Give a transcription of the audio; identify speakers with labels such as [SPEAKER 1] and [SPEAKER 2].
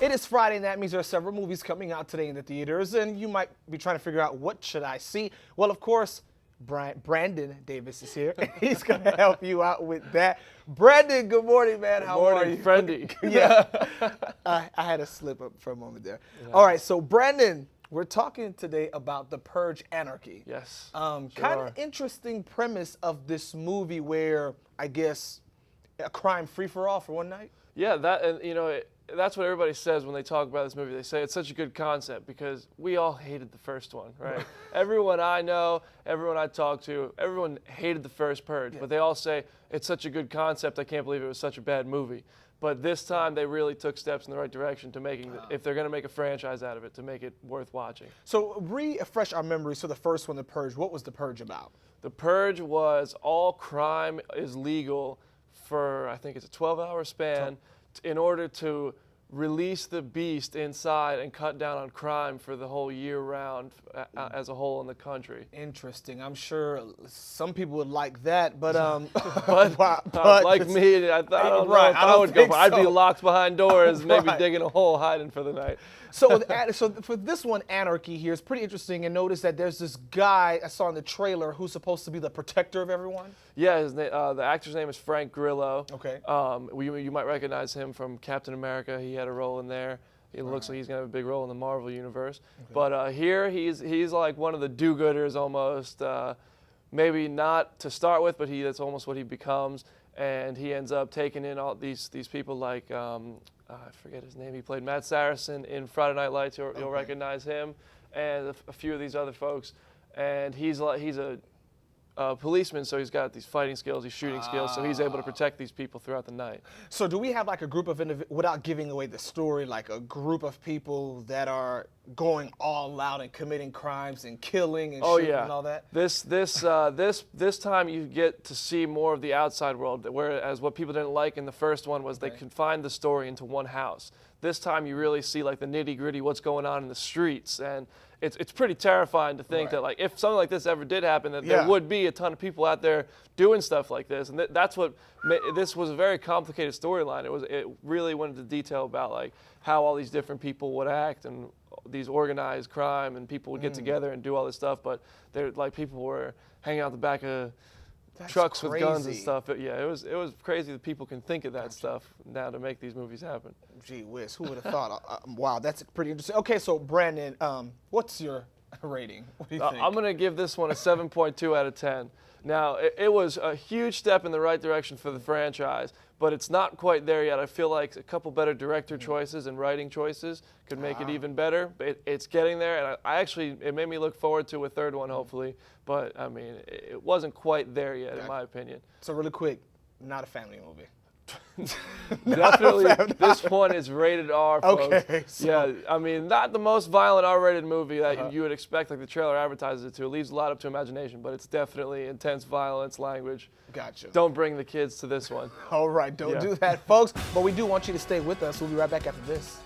[SPEAKER 1] It is Friday, and that means there are several movies coming out today in the theaters, and you might be trying to figure out what should I see. Well, of course, Brandon Davis is here. He's going to help you out with that. Brandon, good morning, man. How are you?
[SPEAKER 2] Friendy.
[SPEAKER 1] Yeah, I had a slip up for a moment there. Yeah. All right, so Brandon, we're talking today about The Purge Anarchy.
[SPEAKER 2] Yes.
[SPEAKER 1] Kind of interesting premise of this movie where, I guess, a crime free-for-all for one night?
[SPEAKER 2] Yeah, that's what everybody says when they talk about this movie. They say it's such a good concept because we all hated the first one, right? Everyone I know, everyone I talk to, everyone hated the first Purge, but they all say it's such a good concept, I can't believe it was such a bad movie. But this time they really took steps in the right direction to making, if they're going to make a franchise out of it, to make it worth watching.
[SPEAKER 1] So refresh our memories. So the first one, The Purge, what was The Purge about?
[SPEAKER 2] The Purge was all crime is legal for, I think it's a 12-hour span, in order to release the beast inside and cut down on crime for the whole year round as a whole in the country.
[SPEAKER 1] Interesting. I'm sure some people would like that, but
[SPEAKER 2] like me, I don't know if I would go. I'd be locked behind doors, maybe digging a hole, hiding for the night.
[SPEAKER 1] So for this one, Anarchy here is pretty interesting, and notice that there's this guy I saw in the trailer who's supposed to be the protector of everyone.
[SPEAKER 2] Yeah, the actor's name is Frank Grillo.
[SPEAKER 1] Okay.
[SPEAKER 2] You might recognize him from Captain America. He had a role in there. It looks like he's gonna have a big role in the Marvel universe. Okay. But here he's like one of the do-gooders almost. Maybe not to start with, but that's almost what he becomes. And he ends up taking in all these people like I forget his name. He played Matt Saracen in Friday Night Lights. You'll recognize him, and a few of these other folks. And he's a policeman, so he's got these fighting skills, these shooting skills, so he's able to protect these people throughout the night.
[SPEAKER 1] So do we have like a group of without giving away the story, like a group of people that are going all out and committing crimes and killing and shooting and all that?
[SPEAKER 2] This time you get to see more of the outside world, whereas what people didn't like in the first one was they confined the story into one house. This time you really see like the nitty-gritty, what's going on in the streets, and it's pretty terrifying to think that like if something like this ever did happen, that there would be a ton of people out there doing stuff like this, and that's what this was a very complicated storyline. It really went into detail about like how all these different people would act and these organized crime, and people would get together and do all this stuff, but like people were hanging out the back of trucks with guns and stuff. It was crazy that people can think of that stuff now to make these movies happen.
[SPEAKER 1] Gee whiz, who would have thought? Wow, that's pretty interesting. Okay, so Brandon, what's your rating? What do you think?
[SPEAKER 2] I'm going to give this one a 7.2 out of 10. Now, it was a huge step in the right direction for the franchise, but it's not quite there yet. I feel like a couple better director choices and writing choices could make it even better. But it's getting there, and it made me look forward to a third one, hopefully. But, I mean, it wasn't quite there yet, in my opinion.
[SPEAKER 1] So really quick, not a family movie.
[SPEAKER 2] Definitely, this one is rated R, folks.
[SPEAKER 1] Okay. So.
[SPEAKER 2] Yeah, I mean, not the most violent R-rated movie that you would expect, like the trailer advertises it to. It leaves a lot up to imagination, but it's definitely intense violence, language.
[SPEAKER 1] Gotcha.
[SPEAKER 2] Don't bring the kids to this one.
[SPEAKER 1] All right, don't do that, folks. But we do want you to stay with us. We'll be right back after this.